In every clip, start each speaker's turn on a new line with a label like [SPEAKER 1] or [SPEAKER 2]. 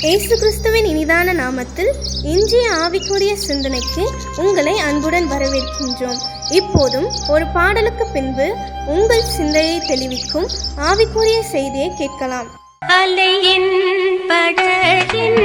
[SPEAKER 1] இயேசு கிறிஸ்துவின் இனிதான நாமத்தில் இன்றைய ஆவிக்குரிய சிந்தனைக்கு உங்களை அன்புடன் வரவேற்கின்றோம். இப்போதும் ஒரு பாடலுக்கு பின்பு உங்கள் சிந்தையை தெளிவிக்கும் ஆவிக்குரிய செய்தியை கேட்கலாம்.
[SPEAKER 2] அலையின் படகின்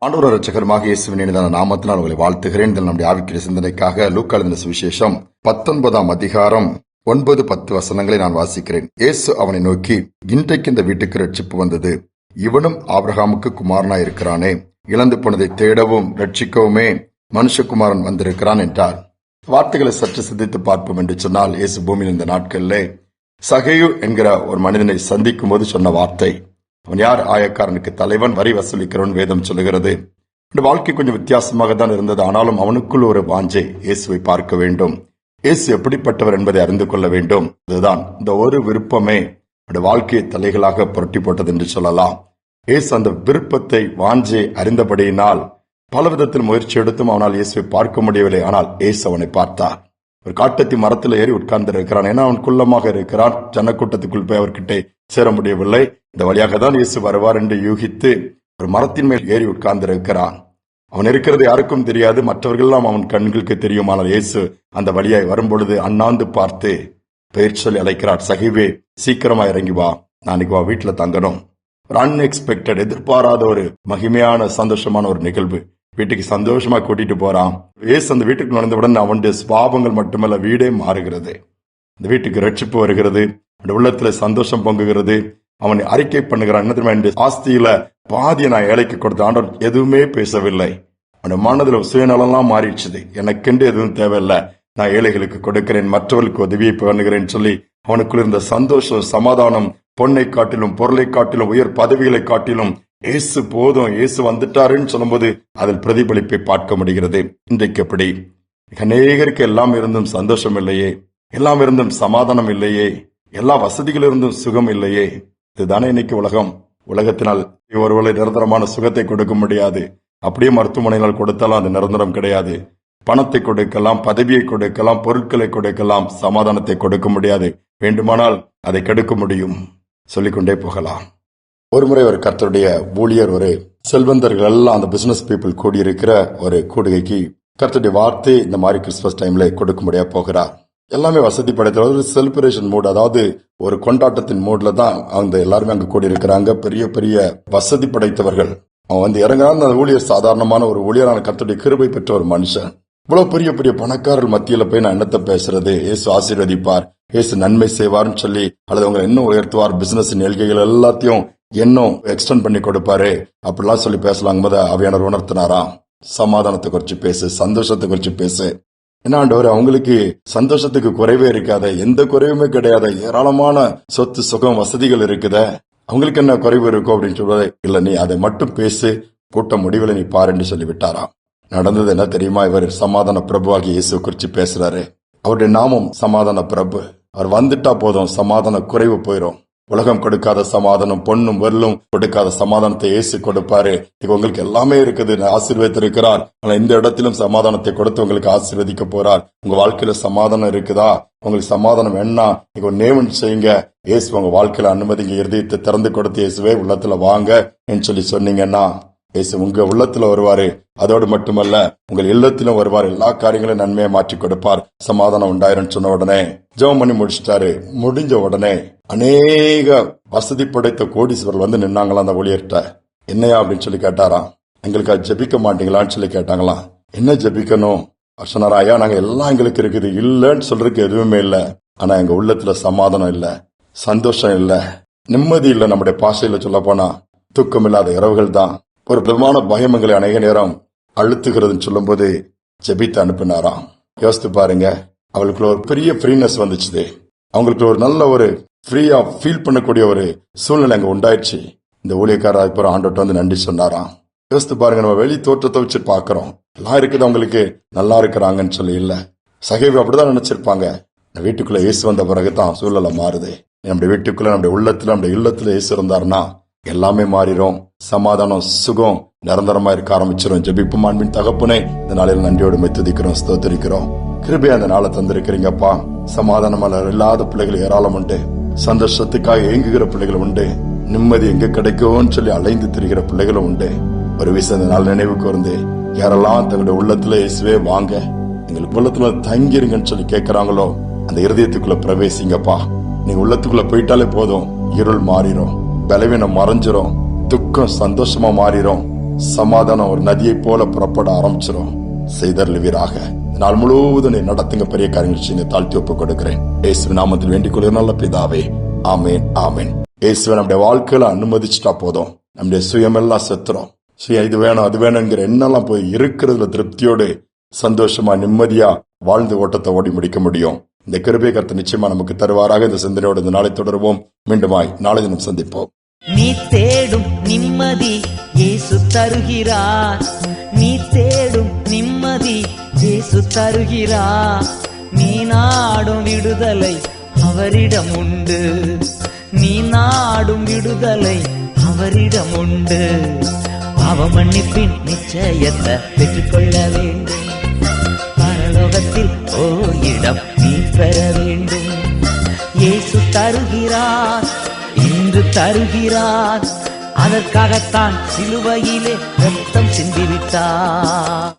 [SPEAKER 3] ஆண்டவர் இரட்சகருமாக இயேசுவின் இனிதான நாமத்தினால் உங்களை வாழ்த்துகிறேன். நம்முடைய ஆவிக்குரிய சிந்தனைக்காக லூக்கா எழுதின சுவிசேஷம் 19ஆம் அதிகாரம் 9-10 வசனங்களை நான் வாசிக்கிறேன். இயேசு அவனை நோக்கி, இன்றைக்கு இந்த வீட்டுக்கு ரட்சிப்பு வந்தது, இவனும் ஆபிரகாமுக்கு குமாரனாய் இருக்கிறானே. இழந்து போனதை தேடவும் ரட்சிக்கவுமே மனுஷகுமாரன் வந்திருக்கிறான் என்றார். வார்த்தைகளை சற்று சிந்தித்து பார்ப்போம் என்று சொன்னால், இயேசு பூமியில் இந்த நாட்களிலே சகேயு என்கிற ஒரு மனிதனை சந்திக்கும் போது சொன்ன வார்த்தை, அவன் யார்? ஆயக்காரனுக்கு தலைவன், வரி வசூலிக்கிறவன் வேதம் சொல்லுகிறது. இந்த வாழ்க்கை கொஞ்சம் வித்தியாசமாக தான் இருந்தது. ஆனாலும் அவனுக்குள் ஒரு வாஞ்சை, இயேசுவை பார்க்க வேண்டும், இயேசு எப்படிப்பட்டவர் என்பதை அறிந்து கொள்ள வேண்டும். இதுதான் இந்த ஒரு விருப்பமே வாழ்க்கையை தலைகளாக புரட்டி போட்டது என்று சொல்லலாம். இயேசு அந்த விருப்பத்தை, வாஞ்சை அறிந்தபடியினால் பல விதத்தில் முயற்சி எடுத்தும் அவனால் இயேசுவை பார்க்க முடியவில்லை. ஆனால் இயேசு அவனை பார்த்தார். ஒரு காட்டத்தி மரத்தில் ஏறி உட்கார்ந்து இருக்கிறான். ஏன்னா அவன் குள்ளமாக இருக்கிறான். ஜனக்கூட்டத்துக்குள் போய் அவர்கிட்ட சேர முடியவில்லை. இந்த வழியாக தான் இயேசு வருவார் என்று யூகித்து ஒரு மரத்தின் மேல் ஏறி உட்கார்ந்து இருக்கிறான். அவன் இருக்கிறது யாருக்கும் தெரியாது, மற்றவர்களெல்லாம் அவன் கண்களுக்கு தெரியும். ஆனால் இயேசு அந்த வழியாய் வரும்பொழுது அண்ணாந்து பார்த்து பெயர் சொல்லி அழைக்கிறார். சகிவே, சீக்கிரமா இறங்கி வா, நாளைக்கு வா, வீட்டுல தங்கணும். ஒரு அன்எக்ஸ்பெக்டட், எதிர்பாராத ஒரு மகிமையான சந்தோஷமான ஒரு நிகழ்வு. வீட்டுக்கு சந்தோஷமா கூட்டிட்டு போறான். இயேசு அந்த வீட்டுக்கு நுழைந்தவுடன் அவனுடைய சுபாவங்கள் மட்டுமல்ல, வீடே மாறுகிறது. இந்த வீட்டுக்கு ரட்சிப்பு வருகிறது, உள்ளத்துல சந்தோஷம் பொங்குகிறது. அவனை அறிக்கை பண்ணுகிறான். என்ன தெரியுமா? என்னுடைய ஆஸ்தியில பாதியை நான் ஏழைக்கு கொடுத்த. ஆண்டவர் எதுவுமே பேசவில்லை. அவனுடைய மனதில் சுயநலம் மாறிடுச்சு. எனக்கென்று எதுவும் தேவையில்லை, நான் ஏழைகளுக்கு கொடுக்கிறேன், மற்றவர்களுக்கு உதவியை பண்ணுகிறேன் சொல்லி அவனுக்குள்ள இருந்த சந்தோஷம், சமாதானம், பொன்னை காட்டிலும் பொருளை காட்டிலும் உயர் பதவிகளை காட்டிலும் இயேசு போதும், இயேசு வந்துட்டாருன்னு சொல்லும்போது அதில் பிரதிபலிப்பை பார்க்க முடிகிறது. இன்றைக்கு எப்படி அநேகருக்கு எல்லாம் இருந்தும் சந்தோஷம் இல்லையே, எல்லாம் இருந்தும் சமாதானம் இல்லையே, எல்லா வசதிகள் இருந்தும் சுகம் இல்லையே. இதுதானே இன்னைக்கு உலகம். உலகத்தினால் ஒருவரை நிரந்தரமான சுகத்தை கொடுக்க முடியாது. அப்படியே மருத்துவமனைகள் கொடுத்தாலும் அது நிரந்தரம் கிடையாது. பணத்தை கொடுக்கலாம், பதவியை கொடுக்கலாம், பொருட்களை கொடுக்கலாம், சமாதானத்தை கொடுக்க முடியாது. வேண்டுமானால் அதை கெடுக்க முடியும். சொல்லிக்கொண்டே போகலாம். ஒருமுறை ஒரு கர்த்தருடைய ஊழியர், ஒரு செல்வந்தர்கள் எல்லாம் அந்த பிசினஸ் பீப்புள் கூடியிருக்கிற ஒரு கூடுகைக்கு கர்த்தருடைய வார்த்தை இந்த மாதிரி கிறிஸ்துமஸ் டைம்ல கொடுக்க முடியா போகிறார். எல்லாமே வசதி படைத்த ஒரு செலிப்ரேஷன் மூட், அதாவது ஒரு கொண்டாட்டத்தின் மூட்ல தான் அந்த எல்லாருமே அங்க கூடி இருக்கிறாங்க. பெரிய பெரிய வசதி படைத்தவர்கள். அவன் இறங்குறான். அந்த ஊழியர் சாதாரணமான ஒரு ஊழியரான கர்த்தருடைய கிருபை பெற்ற ஒரு மனுஷன். இவ்வளவு பெரிய பெரிய பணக்காரர்கள் மத்தியில போய் நான் என்னத்தை பேசுறது? இயேசு ஆசீர்வதிப்பார், இயேசு நன்மை செய்வார்னு சொல்லி, அல்லது அவங்க இன்னும் உயர்த்துவார், பிசினஸ் எல்கைகள் எல்லாத்தையும் இன்னும் எக்ஸ்டெண்ட் பண்ணி கொடுப்பாரு அப்படிலாம் சொல்லி பேசலாங்க போது அவையானவர் உணர்த்தினாராம், சமாதானத்தை குறிச்சு பேசு, சந்தோஷத்தை குறிச்சு பேசு. என்ன ஆண்டவர், அவங்களுக்கு சந்தோஷத்துக்கு குறைவே இருக்காத, எந்த குறைவுமே கிடையாத, ஏராளமான சொத்து சுகம் வசதிகள் இருக்குத, அவங்களுக்கு என்ன குறைவு இருக்கும் அப்படின்னு சொல்றது இல்ல, நீ அதை மட்டும் பேசு, கூட்ட முடிவில் நீ பாருன்னு சொல்லி விட்டாராம். நடந்தது என்ன தெரியுமா? இவர் சமாதான பிரபுவாகி இயேசு குறிச்சு பேசுறாரு. அவருடைய நாமம் சமாதான பிரபு. அவர் வந்துட்டா போதும், சமாதான குறைவு போயிரும். உலகம் கொடுக்காத சமாதானம், பொண்ணும் வெல்லும் கொடுக்காத சமாதானத்தை இயேசு கொடுப்பாரு. உங்களுக்கு எல்லாமே இருக்குது, ஆசீர்வதித்திருக்கிறார். ஆனா இந்த இடத்திலும் சமாதானத்தை கொடுத்து உங்களுக்கு ஆசீர்வதிக்க போறார். உங்க வாழ்க்கையில சமாதானம் இருக்குதா? உங்களுக்கு சமாதானம் வேணா நீங்க நேமம் செய்யுங்க. இயேசு உங்க வாழ்க்கையில அனுமதிங்க. இருதயத்தை திறந்து கொடுத்து இயேசுவே உள்ளத்துல வாங்க என்று சொல்லி சொன்னீங்கன்னா இயேசு உங்க உள்ளத்துல வருவாரு. அதோடு மட்டுமல்ல, உங்கள் இல்லத்திலும் வருவார். எல்லா காரியங்களும் நன்மையை மாற்றி கொடுப்பார். சமாதானம் உண்டாயிரும் சொன்ன உடனே ஜெபம் பண்ணி முடிச்சிட்டாரு. முடிஞ்ச உடனே அநேக வசதி படைத்த கோடீஸ்வரர்கள் வந்து நின்னாங்களாம் அந்த ஊழியர்கிட்ட. என்னையா அப்படின்னு சொல்லி கேட்டாராம். எங்களுக்கு அது ஜெபிக்க மாட்டீங்களான்னு சொல்லி கேட்டாங்களாம். என்ன ஜெபிக்கணும் சொன்னாரா? ஐயா, நாங்க எல்லாம் எங்களுக்கு இருக்குது, இல்லன்னு சொல்றதுக்கு எதுவுமே இல்ல. ஆனா எங்க உள்ளத்துல சமாதானம் இல்ல, சந்தோஷம் இல்ல, நிம்மதி இல்ல. நம்முடைய பாஷையில சொல்ல போனா தூக்கம் இல்லாத இரவுகள் தான். ஒரு விதமான பயம் எங்களை அநேக நேரம் அழுத்துகிறதுன்னு சொல்லும் போது ஜெபித்து அனுப்பினாராம். யோசித்து பாருங்க, அவளுக்குள்ள ஒரு பெரிய ஃப்ரீனஸ் வந்துச்சு. அவங்களுக்கு ஒரு நல்ல ஒரு ஃப்ரீயா ஃபீல் பண்ணக்கூடிய ஒரு சூழ்நிலை அங்க உண்டாயிடுச்சு. இந்த ஊழியக்காரர் அப்புறம் ஆண்டோட்ட வந்து நன்றி சொன்னாராம். யோசித்து பாருங்க, நம்ம வெளி தோற்றத்தை வச்சு பாக்குறோம், எல்லாம் இருக்குது அவங்களுக்கு, நல்லா இருக்கிறாங்கன்னு சொல்லி இல்ல. சகைவு அப்படிதான் நினைச்சிருப்பாங்க. வீட்டுக்குள்ள இயேசு வந்த பிறகுதான் சூழ்நிலை மாறுது. நம்முடைய வீட்டுக்குள்ள, நம்முடைய உள்ளத்துல, நம்முடைய இல்லத்துல இயேசு இருந்தாருன்னா எல்லாமே மாறிடும். சமாதானம், சுகம் நிரந்தரமா இருக்க ஆரம்பிச்சிடும். ஜெபிப்பும் அன்பின் தகப்பனே, இந்த நாளில் நன்றியோடு துதிக்கிறோம், ஸ்தோத்திரிக்கிறோம். கிருபையா அந்த நாளை தந்திருக்கிறீங்கப்பா. சமாதானம் இல்லாத பிள்ளைகள் ஏராளம் உண்டு. சந்தோஷத்துக்காக ஏங்குகிற பிள்ளைகள் உண்டு. நிம்மதி எங்க கிடைக்கும்னு சொல்லி அலைந்து திரிகிற பிள்ளைகளும் உண்டு. ஒரு விஷயம் இந்த நாள் நினைவுக்கு வந்து யாரெல்லாம் தங்களுடைய உள்ளத்துல இயேசுவே வாங்க, எங்களுக்கு உள்ளத்துல தங்கிருங்கன்னு சொல்லி கேட்கிறாங்களோ அந்த இருதயத்துக்குள்ள பிரவேசிங்கப்பா. நீங்க உள்ளத்துக்குள்ள போயிட்டாலே போதும், இருள் மாறிடும், பலவீனம் மறைஞ்சிரும், துக்கம் சந்தோஷமா மாறிடும், சமாதானம் ஒரு நதியை போல புறப்பட ஆரம்பிச்சிடும். செய்தருளுவீராக. நாள் முழுவதும் நீ நடத்துங்க, பெரிய காரியங்கள் தாழ்த்தி ஒப்பு கொடுக்கிறேன். இயேசு நாமத்தில் வேண்டிக் கொள்கிற நல்ல பிதாவே, ஆமேன், ஆமேன். இயேசுவை நம்முடைய வாழ்க்கையில அனுமதிச்சுட்டா போதும், நம்முடைய சுயமெல்லாம் செத்துரும். இது வேணும் அது வேணுங்கிற எண்ணெல்லாம் போய் இருக்கிறதுல திருப்தியோடு சந்தோஷமா நிம்மதியா வாழ்ந்து ஓட்டத்தை ஓடி முடிக்க முடியும். இந்த கிருபை கர்த்தர் நிச்சயமா நமக்கு தருவாராக. இந்த சிந்தனையோடு இந்த நாளை தொடருவோம். மீண்டுமாய் நாளை தினம் சந்திப்போம்.
[SPEAKER 4] நீ தேடும் நிம்மதி இயேசு தருகிறார். நீ தேடும் நிம்மதி இயேசு தருகிறார். நீ நாடும் விடுதலை அவரிடம் உண்டு. நீ நாடும் விடுதலை அவரிடம் உண்டு. பாவ மன்னிப்பின் நிச்சயத்தை பெற்றுக்கொள்ள வேண்டும். பரலோகத்தில் ஓர் இடம் நீ பெற வேண்டும். இயேசு தருகிறார், இன்று தருகிறார். அதற்காகத்தான் சிலுவையிலே ரத்தம் சிந்திவிட்டார்.